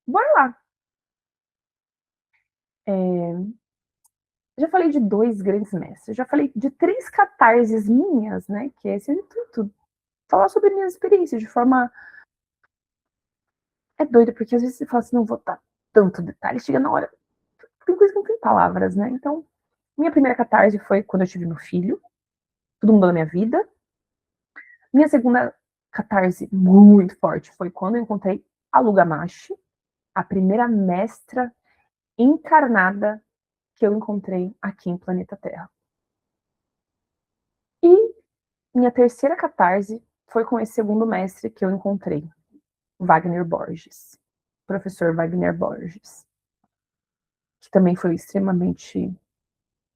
bora lá. Já falei de 2 grandes mestres, já falei de 3 catarses minhas, né, que é esse intuito. Falar sobre minhas experiências de forma... É doido, porque às vezes você fala assim, não vou dar tanto detalhe, chega na hora, tem coisa que não tem palavras, né? Então, minha primeira catarse foi quando eu tive meu filho, tudo mudou na minha vida. Minha segunda catarse muito forte foi quando eu encontrei a Lu Gamache, a primeira mestra encarnada que eu encontrei aqui em Planeta Terra. E minha terceira catarse foi com esse segundo mestre que eu encontrei, Wagner Borges, professor Wagner Borges, que também foi extremamente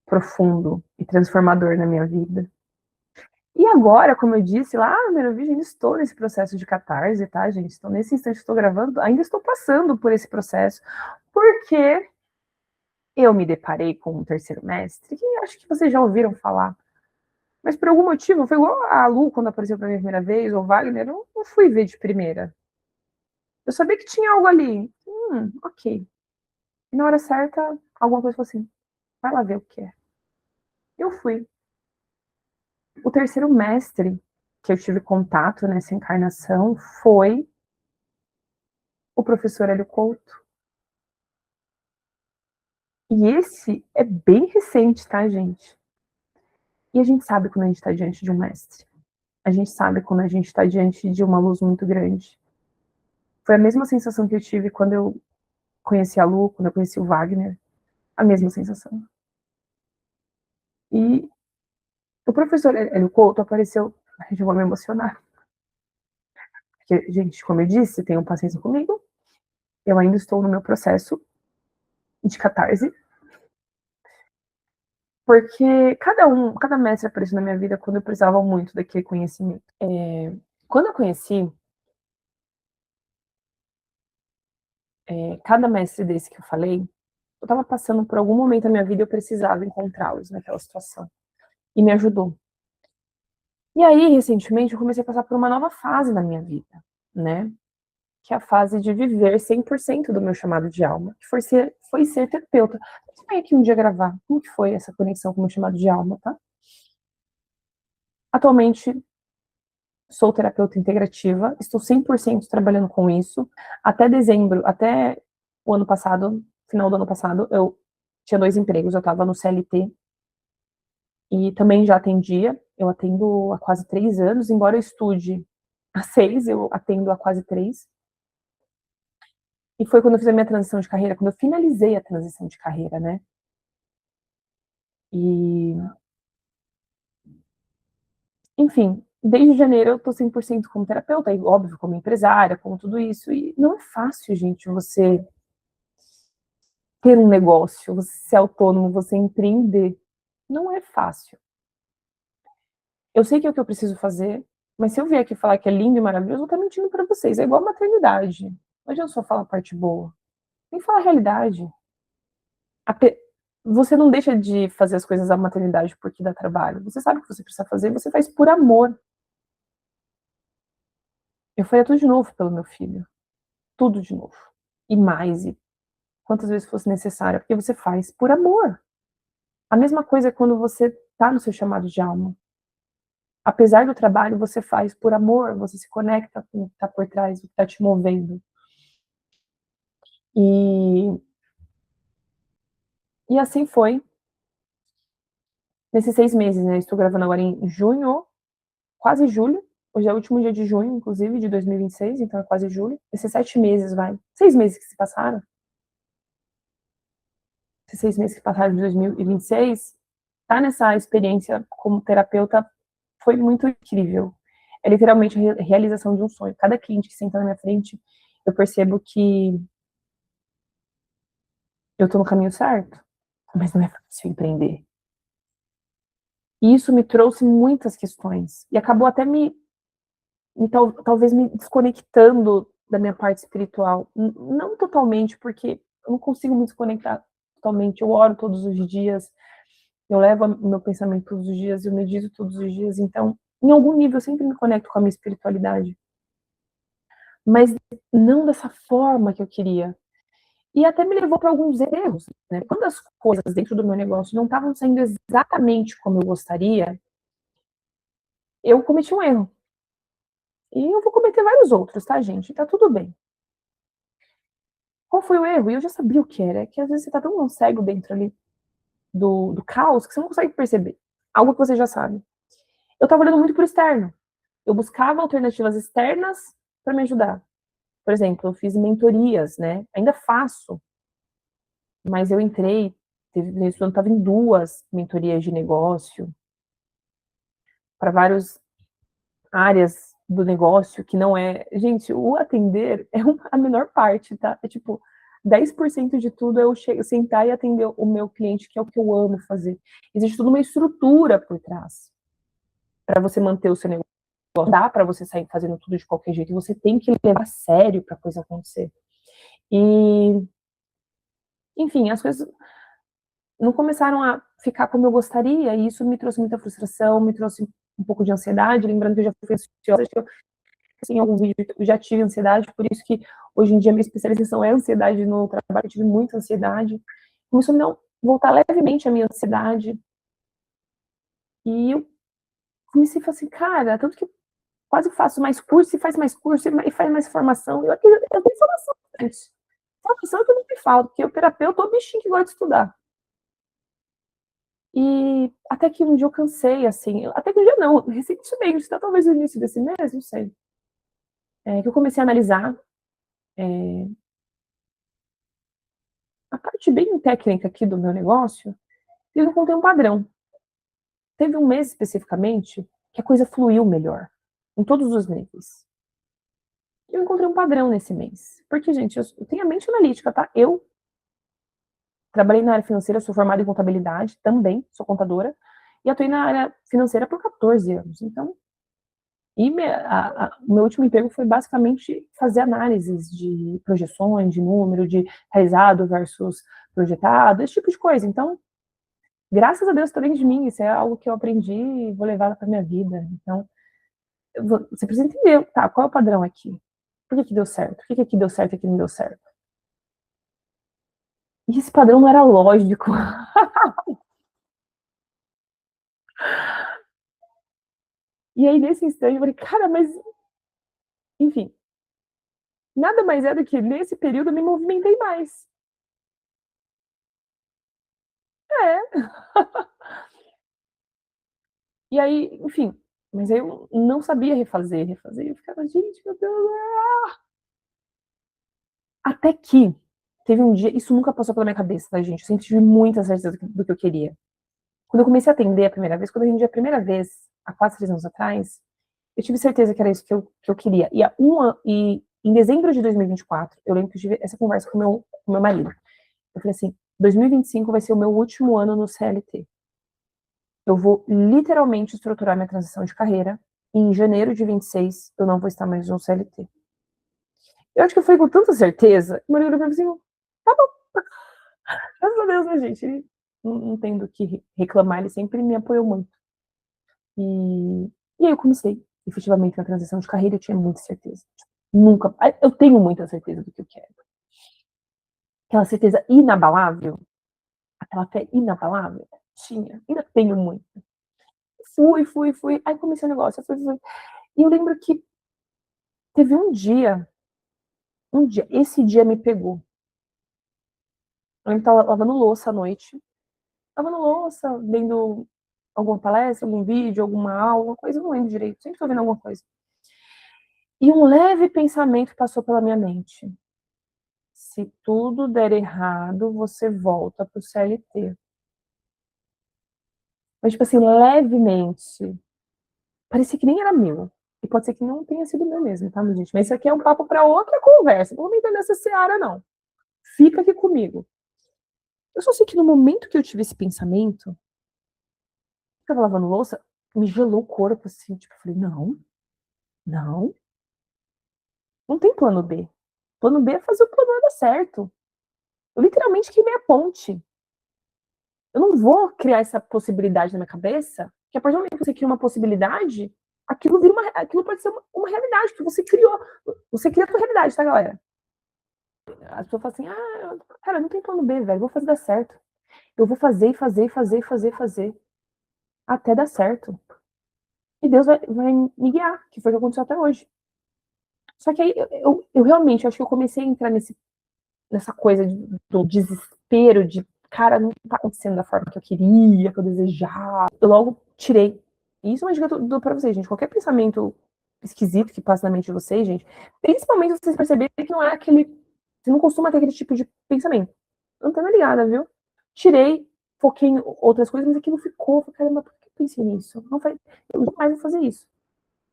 profundo e transformador na minha vida. E agora, como eu disse lá no meu vídeo, ainda estou nesse processo de catarse, tá, gente? Então, nesse instante que estou gravando, ainda estou passando por esse processo, porque eu me deparei com um terceiro mestre, que acho que vocês já ouviram falar, mas por algum motivo, foi igual a Lu, quando apareceu para mim a primeira vez, ou o Wagner, eu não fui ver de primeira. Eu sabia que tinha algo ali. Ok. E na hora certa, alguma coisa falou assim, vai lá ver o que é. Eu fui. O terceiro mestre que eu tive contato nessa encarnação foi o professor Hélio Couto. E esse é bem recente, tá, gente? E a gente sabe quando a gente está diante de um mestre. A gente sabe quando a gente está diante de uma luz muito grande. Foi a mesma sensação que eu tive quando eu conheci a Lu, quando eu conheci o Wagner. A mesma sensação. E o professor Hélio Couto apareceu... Eu vou me emocionar. Porque, gente, como eu disse, tenham paciência comigo. Eu ainda estou no meu processo de catarse. Porque cada mestre apareceu na minha vida quando eu precisava muito daquele conhecimento. Quando eu conheci cada mestre desse que eu falei, eu estava passando por algum momento da minha vida e eu precisava encontrá-los naquela situação. E me ajudou. E aí, recentemente, eu comecei a passar por uma nova fase na minha vida, né? Que é a fase de viver 100% do meu chamado de alma, que foi ser terapeuta. Eu vim aqui um dia gravar como que foi essa conexão com o meu chamado de alma, tá? Atualmente, sou terapeuta integrativa, estou 100% trabalhando com isso. Até dezembro, até o ano passado, final do ano passado, eu tinha 2 empregos, eu estava no CLT e também já atendia. Eu atendo há quase 3 anos, embora eu estude há 6, eu atendo há quase 3. E foi quando eu fiz a minha transição de carreira, quando eu finalizei a transição de carreira, né? E, enfim, desde janeiro eu tô 100% como terapeuta, e óbvio, como empresária, como tudo isso. E não é fácil, gente, você ter um negócio, você ser autônomo, você empreender. Não é fácil. Eu sei que é o que eu preciso fazer, mas se eu vier aqui falar que é lindo e maravilhoso, eu vou estar mentindo para vocês. É igual a maternidade. Não adianta só falar a parte boa. Tem que falar a realidade. Você não deixa de fazer as coisas da maternidade porque dá trabalho. Você sabe o que você precisa fazer, você faz por amor. Eu faria tudo de novo pelo meu filho. Tudo de novo. E mais, e quantas vezes fosse necessário, porque você faz por amor. A mesma coisa é quando você está no seu chamado de alma. Apesar do trabalho, você faz por amor, você se conecta com o que está por trás, o que está te movendo. E assim foi. Nesses 6 meses, né? Estou gravando agora em junho, quase julho. Hoje é o último dia de junho, inclusive, de 2026, então é quase julho. Esses 7 meses, 6 meses que se passaram. Esses 6 meses que passaram de 2026, tá nessa experiência como terapeuta foi muito incrível. É literalmente a realização de um sonho. Cada cliente que senta na minha frente, eu percebo que eu tô no caminho certo, mas não é fácil empreender. E isso me trouxe muitas questões. E acabou até talvez me desconectando da minha parte espiritual. Não totalmente, porque eu não consigo me desconectar totalmente. Eu oro todos os dias, eu levo o meu pensamento todos os dias, eu medito todos os dias. Então, em algum nível, eu sempre me conecto com a minha espiritualidade. Mas não dessa forma que eu queria. E até me levou para alguns erros, né? Quando as coisas dentro do meu negócio não estavam saindo exatamente como eu gostaria, eu cometi um erro. E eu vou cometer vários outros, tá, gente? Tá tudo bem. Qual foi o erro? E eu já sabia o que era. É que às vezes você tá tão cego dentro ali do caos que você não consegue perceber. Algo que você já sabe. Eu tava olhando muito pro externo. Eu buscava alternativas externas para me ajudar. Por exemplo, eu fiz mentorias, né? Ainda faço, mas eu entrei, nesse ano estava em 2 mentorias de negócio para várias áreas do negócio que não é. Gente, o atender é a menor parte, tá? É tipo, 10% de tudo é eu sentar e atender o meu cliente, que é o que eu amo fazer. Existe toda uma estrutura por trás para você manter o seu negócio. Dá para você sair fazendo tudo de qualquer jeito. Você tem que levar a sério para a coisa acontecer. E, enfim, as coisas não começaram a ficar como eu gostaria, e isso me trouxe muita frustração, me trouxe um pouco de ansiedade, lembrando que eu já fui ansiosa, que eu, assim, em algum vídeo eu já tive ansiedade, por isso que hoje em dia minha especialização é ansiedade no trabalho, eu tive muita ansiedade. Começou a não voltar levemente a minha ansiedade, e eu comecei a falar assim, cara, tanto que quase faço mais curso, e faz mais curso, e faz mais formação, eu tenho formação, gente. Formação é que eu não me falo, porque o terapeuta é o bichinho que gosta de estudar. E até que um dia eu cansei, assim, até que um dia não, recentemente, talvez no início desse mês, não sei, que eu comecei a analisar a parte bem técnica aqui do meu negócio, e eu encontrei um padrão. Teve um mês especificamente que a coisa fluiu melhor, em todos os níveis. Eu encontrei um padrão nesse mês. Porque, gente, eu tenho a mente analítica, tá? Eu trabalhei na área financeira, sou formada em contabilidade também, sou contadora, e atuei na área financeira por 14 anos. Então, o meu último emprego foi basicamente fazer análises de projeções, de número, de realizado versus projetado, esse tipo de coisa. Então, graças a Deus está dentro de mim, isso é algo que eu aprendi e vou levar para minha vida. Então, você precisa entender, tá, qual é o padrão aqui? Por que deu certo? Por que aqui deu certo e aqui não deu certo? E esse padrão não era lógico. E aí, nesse instante, eu falei, cara, mas, enfim, nada mais é do que nesse período eu me movimentei mais. É. E aí, enfim, mas aí eu não sabia refazer, eu ficava, gente, meu Deus. Até que teve um dia, isso nunca passou pela minha cabeça, tá, gente? Eu sempre tive muita certeza do que eu queria. Quando eu comecei a atender a primeira vez, quando eu atendi a primeira vez, há quase 3 anos atrás, eu tive certeza que era isso que eu queria. E em dezembro de 2024, eu lembro que eu tive essa conversa com meu marido. Eu falei assim, 2025 vai ser o meu último ano no CLT. Eu vou literalmente estruturar minha transição de carreira. E em janeiro de 26, eu não vou estar mais no CLT. Eu acho que eu fui com tanta certeza, que o marido falou assim, tá bom. Graças a Deus, né, gente? Ele não tem do que reclamar, ele sempre me apoiou muito. E aí eu comecei, efetivamente, na transição de carreira, eu tinha muita certeza. Nunca, eu tenho muita certeza do que eu quero. Aquela certeza inabalável, aquela fé inabalável, tinha, ainda tenho muito. Fui, aí comecei o negócio, fui. E eu lembro que teve esse dia me pegou. Eu lembro que tava lavando louça à noite, lavando louça, vendo alguma palestra, algum vídeo, alguma aula, alguma coisa, eu não lembro direito, sempre tô vendo alguma coisa. E um leve pensamento passou pela minha mente. Se tudo der errado, você volta pro CLT. Mas, tipo assim, levemente. Parecia que nem era meu. E pode ser que não tenha sido meu mesmo, tá, meu gente? Mas isso aqui é um papo para outra conversa. Não vou entrar nessa seara, não. Fica aqui comigo. Eu só sei que no momento que eu tive esse pensamento, eu tava lavando louça, me gelou o corpo, assim, tipo, eu falei, não, não tem plano B. Plano B é fazer o plano A dar certo. Eu literalmente queimei a ponte. Eu não vou criar essa possibilidade na minha cabeça, que a partir do momento que você cria uma possibilidade, aquilo pode ser uma realidade que você criou. Você cria a sua realidade, tá, galera? as pessoas falam assim, cara, não tem plano B, velho, vou fazer dar certo. Eu vou fazer e fazer, fazer, fazer, fazer, até dar certo. E Deus vai me guiar, que foi o que aconteceu até hoje. Só que aí eu realmente acho que eu comecei a entrar nessa coisa do desespero, de cara, não tá acontecendo da forma que eu queria, que eu desejava. Eu logo tirei. E isso é uma dica que eu dou pra vocês, gente. Qualquer pensamento esquisito que passa na mente de vocês, gente, principalmente vocês perceberem que não é aquele. Você não costuma ter aquele tipo de pensamento. Antena ligada, viu? Tirei, foquei em outras coisas, mas aquilo ficou. Falei, caramba, por que eu pensei nisso? Eu jamais vou fazer isso.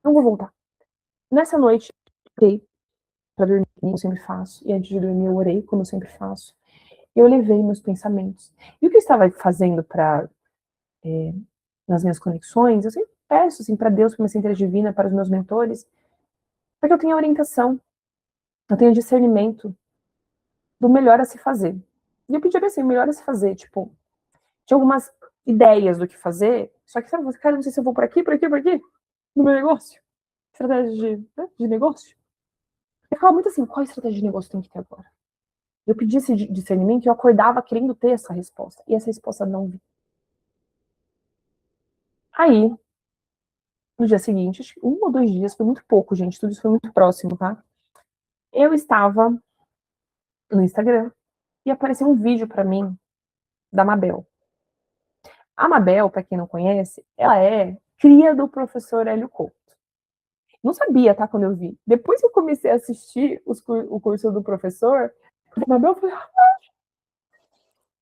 Não vou voltar. Nessa noite, eu para dormir, como eu sempre faço. E antes de dormir, eu orei, como eu sempre faço. Eu levei meus pensamentos. E o que eu estava fazendo nas minhas conexões, eu sempre peço assim, para Deus, para minha centelha divina, para os meus mentores, para que eu tenha orientação, eu tenha discernimento do melhor a se fazer. E eu pedi assim, o melhor a se fazer, tipo, tinha algumas ideias do que fazer, só que, sabe, cara, não sei se eu vou por aqui, por aqui, por aqui, no meu negócio. Estratégia de negócio. Eu ficava muito assim, qual estratégia de negócio tem que ter agora? Eu pedi esse discernimento e eu acordava querendo ter essa resposta. E essa resposta não vi. Aí, no dia seguinte, acho que 1 ou 2 dias, foi muito pouco, gente, tudo isso foi muito próximo, tá? Eu estava no Instagram e apareceu um vídeo pra mim da Mabel. A Mabel, pra quem não conhece, ela é cria do professor Hélio Couto. Não sabia, tá, quando eu vi. Depois que eu comecei a assistir o curso do professor, a Mabel foi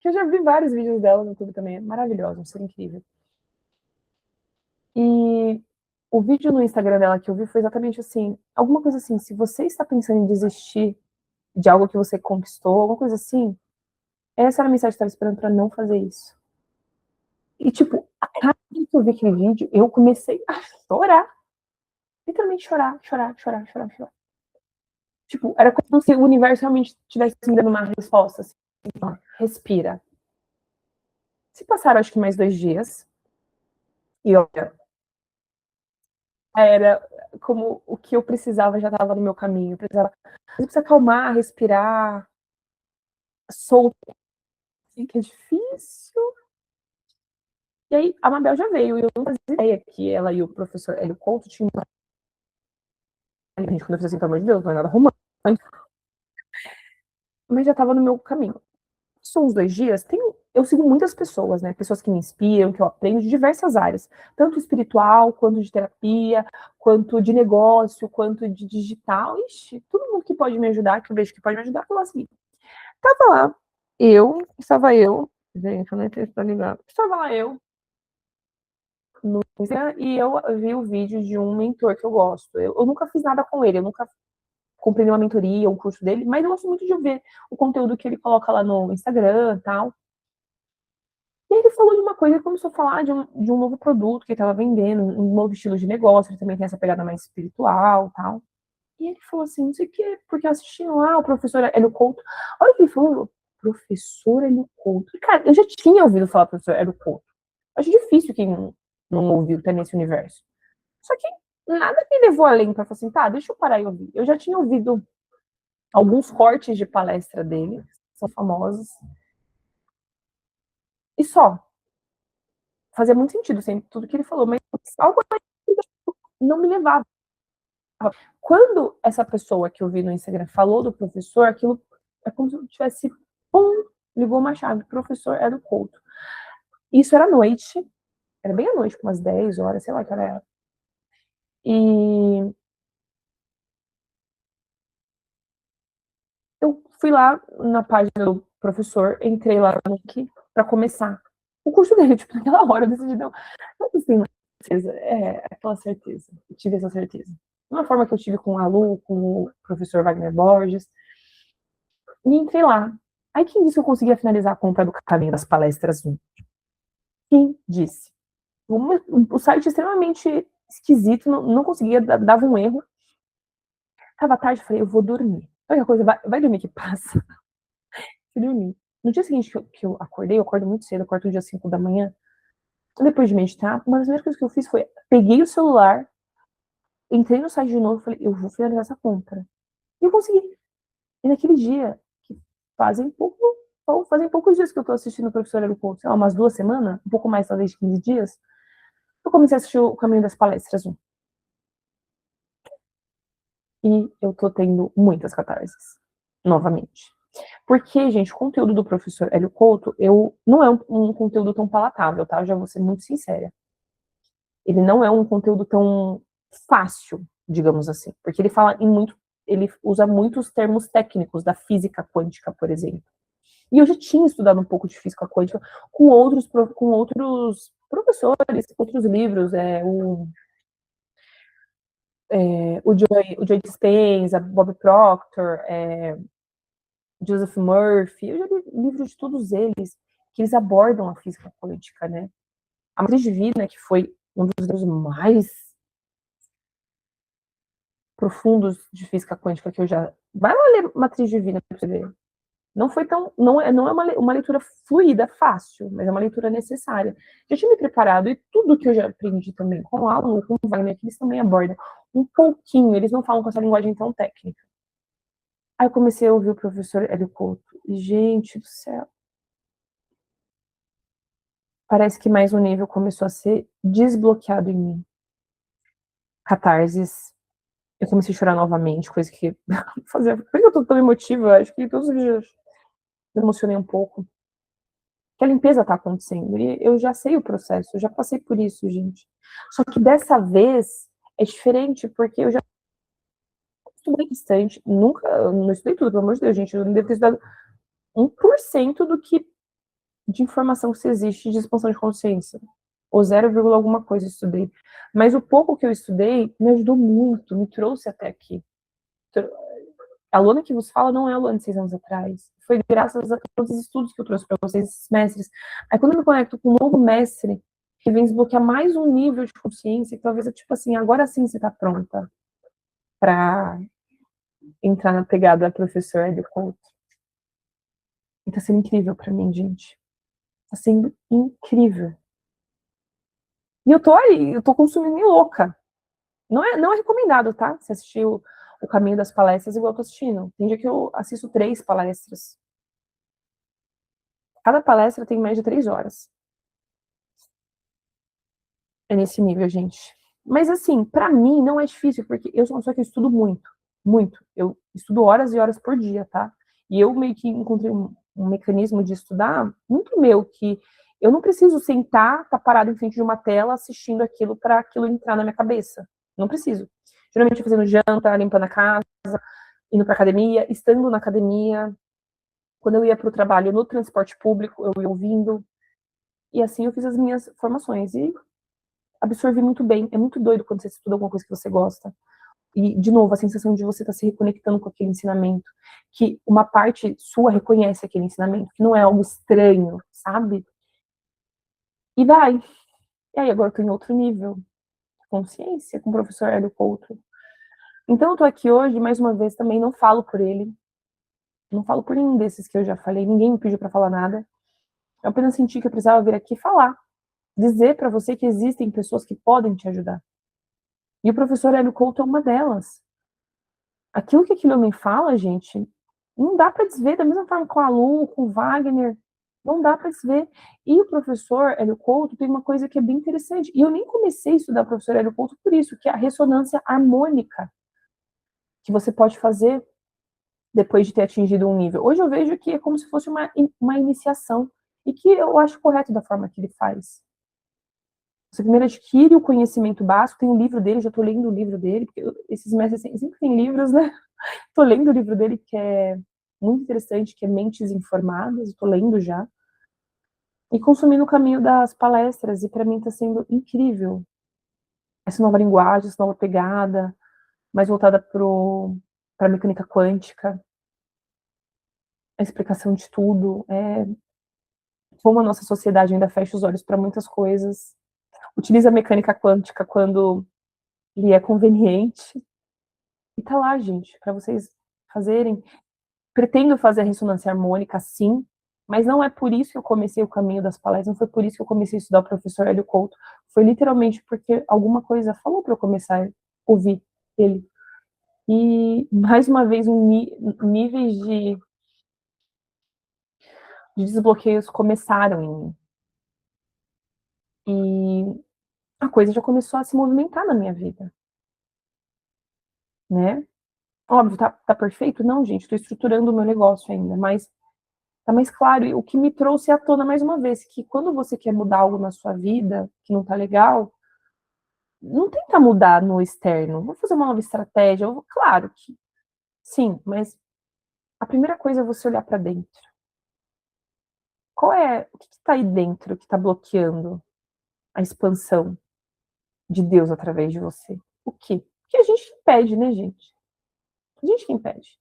que eu já vi vários vídeos dela no YouTube também, é maravilhosa, um ser incrível. E o vídeo no Instagram dela que eu vi foi exatamente assim, alguma coisa assim, se você está pensando em desistir de algo que você conquistou, alguma coisa assim, essa era a mensagem que eu estava esperando para não fazer isso. E tipo, a cada vez que eu vi aquele vídeo, eu comecei a chorar. Literalmente chorar, chorar, chorar, chorar, chorar. Tipo, era como se o universo realmente estivesse me dando uma resposta. Assim, ó, respira. Se passaram, acho que mais 2 dias, e olha, era como o que eu precisava já estava no meu caminho. Eu precisa acalmar, respirar, soltar, assim, que é difícil. E aí a Mabel já veio, e eu não fazia ideia que ela e o professor Hélio Couto tinham uma. Gente, quando eu fiz assim, pelo amor de Deus, não é nada romântico. Mas já estava no meu caminho. São uns 2 dias, eu sigo muitas pessoas, né? Pessoas que me inspiram, que eu aprendo de diversas áreas, tanto espiritual, quanto de terapia, quanto de negócio, quanto de digital. Ixi, todo mundo que pode me ajudar, que eu vejo que pode me ajudar, eu vou seguir. Estava eu, gente, eu nem sei se tá ligado. Estava lá eu no Instagram e eu vi o vídeo de um mentor que eu gosto. Eu nunca fiz nada com ele, eu nunca comprei nenhuma mentoria, um curso dele, mas eu gosto muito de ver o conteúdo que ele coloca lá no Instagram e tal. E aí ele falou de uma coisa, ele começou a falar de um novo produto que ele estava vendendo, um novo estilo de negócio, ele também tem essa pegada mais espiritual e tal. E ele falou assim, não sei o quê, porque eu assisti lá o professor Hélio Couto. Olha o que ele falou, professor Hélio Couto. E, cara, eu já tinha ouvido falar professor Hélio Couto. Acho difícil quem não ouviu, tá nesse universo. Só que nada me levou além pra falar assim, tá, deixa eu parar e ouvir. Eu já tinha ouvido alguns cortes de palestra dele, que são famosos, e só. Fazia muito sentido sempre tudo que ele falou, mas algo não me levava. Quando essa pessoa que eu vi no Instagram falou do professor, aquilo é como se eu tivesse, pum, ligou uma chave. Professor era o Couto. Isso era à noite, era bem à noite, umas 10 horas, sei lá que era. E eu fui lá na página do professor, entrei lá no link para começar o curso dele. Tipo, naquela hora eu decidi, não tem certeza. É aquela certeza. Eu tive essa certeza. De uma forma que eu tive com a Lu, com o professor Wagner Borges. E entrei lá. Aí quem disse que eu conseguia finalizar a compra do caminho das palestras 1? Quem disse? O site extremamente esquisito, não conseguia, dava um erro. Tava tarde, falei, eu vou dormir. Olha a coisa, vai dormir que passa. Fui dormir. No dia seguinte que eu acordei, eu acordo muito cedo, eu acordo no dia 5 da manhã. Depois de meditar, uma das primeiras coisas que eu fiz foi, peguei o celular, entrei no site de novo e falei, eu vou finalizar essa compra. E eu consegui. E naquele dia, que fazem poucos dias que eu tô assistindo o professor Hélio Couto, sei lá, umas 2 semanas, um pouco mais, talvez, de 15 dias, eu comecei a assistir o Caminho das Palestras 1. E eu tô tendo muitas catarses, novamente. Porque, gente, o conteúdo do professor Hélio Couto, não é um conteúdo tão palatável, tá? Eu já vou ser muito sincera. Ele não é um conteúdo tão fácil, digamos assim, porque ele usa muitos termos técnicos da física quântica, por exemplo. E eu já tinha estudado um pouco de física quântica com outros professores, outros livros, o Joe Dispenza, Bob Proctor, Joseph Murphy. Eu já li livros de todos eles que eles abordam a física quântica, né? A Matriz Divina, que foi um dos livros mais profundos de física quântica que eu já... Vai lá ler Matriz Divina para você ver. Não foi tão... Não é uma leitura fluida, fácil, mas é uma leitura necessária. Já tinha me preparado, e tudo que eu já aprendi também com o Alan, com o Wagner, que eles também abordam um pouquinho, eles não falam com essa linguagem tão técnica. Aí eu comecei a ouvir o professor Hélio Couto, e, gente do céu, parece que mais um nível começou a ser desbloqueado em mim. Catarses. Eu comecei a chorar novamente, coisa que fazia... Por que eu tô tão emotiva? Acho que todos os dias me emocionei um pouco. Que a limpeza tá acontecendo. E eu já sei o processo, eu já passei por isso, gente. Só que dessa vez é diferente, porque eu já estudei bastante. Nunca, não estudei tudo, pelo amor de Deus, gente. Eu não devo ter estudado 1% do que de informação que existe de expansão de consciência. Ou 0, alguma coisa eu estudei. Mas o pouco que eu estudei me ajudou muito, me trouxe até aqui. A Luana que vos fala não é a Luana de 6 anos atrás. Foi graças a todos os estudos que eu trouxe para vocês, esses mestres. Aí quando eu me conecto com um novo mestre, que vem desbloquear mais um nível de consciência, que talvez é tipo assim, agora sim você está pronta para entrar na pegada professor Hélio Couto. E tá sendo incrível para mim, gente. Tá sendo incrível. E eu tô aí, eu tô consumindo louca. Não é recomendado, tá? Você assistir o Caminho das Palestras igual eu tô assistindo. Tem dia que eu assisto 3 palestras. Cada palestra tem mais de 3 horas. É nesse nível, gente. Mas assim, pra mim não é difícil, porque eu sou uma pessoa que estudo muito. Muito. Eu estudo horas e horas por dia, tá? E eu meio que encontrei um mecanismo de estudar muito meu, que eu não preciso sentar, tá parado em frente de uma tela assistindo aquilo para aquilo entrar na minha cabeça. Não preciso. Geralmente eu fazendo janta, limpando a casa, indo pra academia, estando na academia. Quando eu ia pro trabalho no transporte público, eu ia ouvindo. E assim eu fiz as minhas formações. E absorvi muito bem. É muito doido quando você estuda alguma coisa que você gosta. E, de novo, a sensação de você estar se reconectando com aquele ensinamento. Que uma parte sua reconhece aquele ensinamento. Que não é algo estranho, sabe? E vai. E aí, agora eu tô em outro nível. Consciência, com o professor Hélio Couto. Então, eu tô aqui hoje, mais uma vez, também não falo por ele. Não falo por nenhum desses que eu já falei. Ninguém me pediu pra falar nada. Eu apenas senti que eu precisava vir aqui falar. Dizer pra você que existem pessoas que podem te ajudar. E o professor Hélio Couto é uma delas. Aquilo que aquele homem fala, gente, não dá para desver, da mesma forma com a Lu, com o Wagner, não dá para desver. E o professor Hélio Couto tem uma coisa que é bem interessante, e eu nem comecei a estudar o professor Hélio Couto por isso, que é a ressonância harmônica, que você pode fazer depois de ter atingido um nível. Hoje eu vejo que é como se fosse uma iniciação, e que eu acho correto da forma que ele faz. Você primeiro adquire o conhecimento básico, tem o livro dele, já estou lendo o livro dele, porque esses mestres sempre têm livros, né? Estou lendo o livro dele, que é muito interessante, que é Mentes Informadas, estou lendo já. E consumindo o caminho das palestras, e para mim está sendo incrível. Essa nova linguagem, essa nova pegada, mais voltada para a mecânica quântica, a explicação de tudo. Como a nossa sociedade ainda fecha os olhos para muitas coisas, utiliza a mecânica quântica quando lhe é conveniente. E tá lá, gente, para vocês fazerem. Pretendo fazer a ressonância harmônica, sim, mas não é por isso que eu comecei o caminho das palestras, não foi por isso que eu comecei a estudar o professor Hélio Couto, foi literalmente porque alguma coisa falou para eu começar a ouvir ele. E, mais uma vez, níveis de desbloqueios começaram em mim. E a coisa já começou a se movimentar na minha vida, né. Óbvio, tá perfeito? Não, gente, estou estruturando o meu negócio ainda, mas tá mais claro. E o que me trouxe à tona mais uma vez, que quando você quer mudar algo na sua vida que não tá legal, não tenta mudar no externo. Vou fazer uma nova estratégia, claro que sim, mas a primeira coisa é você olhar para dentro. O que está aí dentro que está bloqueando a expansão de Deus através de você? O quê? Porque a gente impede, né, gente? A gente que impede.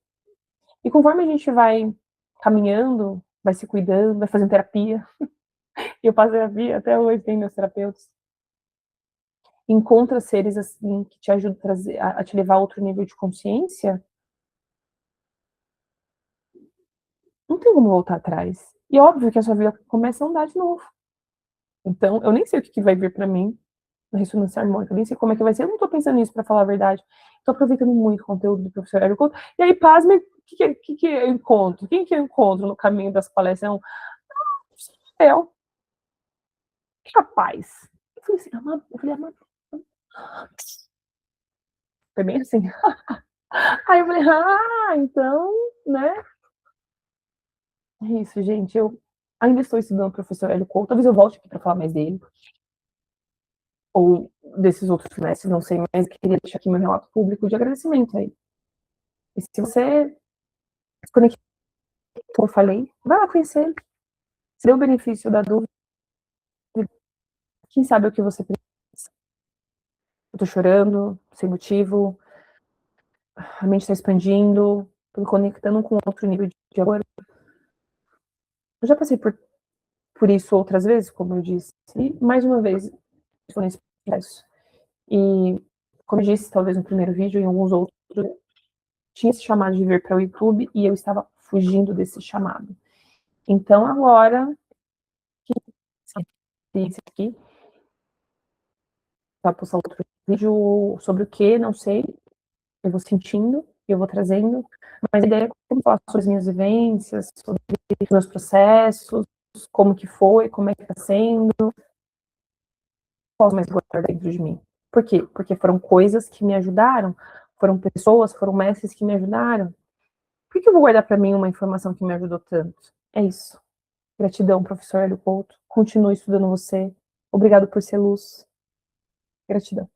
E conforme a gente vai caminhando, vai se cuidando, vai fazendo terapia, e eu faço terapia até hoje, tem meus terapeutas, encontra seres assim que te ajudam a te levar a outro nível de consciência, não tem como voltar atrás. E óbvio que a sua vida começa a andar de novo. Então, eu nem sei o que vai vir para mim na ressonância harmônica, eu nem sei como é que vai ser, eu não tô pensando nisso, para falar a verdade. Tô aproveitando muito o conteúdo do professor Hélio Couto. E aí, pasme, o que eu encontro? Quem que eu encontro no caminho das palestras? É um rapaz. Eu falei assim, amado. Foi bem assim. Aí eu falei, então, né? É isso, gente. Eu ainda estou estudando o professor Hélio Couto. Talvez eu volte aqui para falar mais dele. Ou desses outros semestres, não sei, mas queria deixar aqui meu relato público de agradecimento aí. E se você se conectou, como eu falei, vai lá conhecer ele. Se dê o benefício da dúvida, quem sabe o que você precisa. Eu tô chorando, sem motivo, a mente está expandindo, tô me conectando com outro nível de amor. Eu já passei por isso outras vezes, como eu disse, e mais uma vez estou nesse processo. E, como eu disse, talvez no primeiro vídeo, em alguns outros, tinha esse chamado de vir para o YouTube e eu estava fugindo desse chamado. Então, agora, esse aqui, vai postar outro vídeo sobre o que, não sei, eu vou sentindo, eu vou trazendo, mas a ideia é como falar sobre as minhas vivências, sobre os meus processos, como que foi, como é que está sendo, posso mais guardar dentro de mim. Por quê? Porque foram coisas que me ajudaram, foram pessoas, foram mestres que me ajudaram. Por que eu vou guardar para mim uma informação que me ajudou tanto? É isso. Gratidão, professor Hélio Couto. Continue estudando você. Obrigado por ser luz. Gratidão.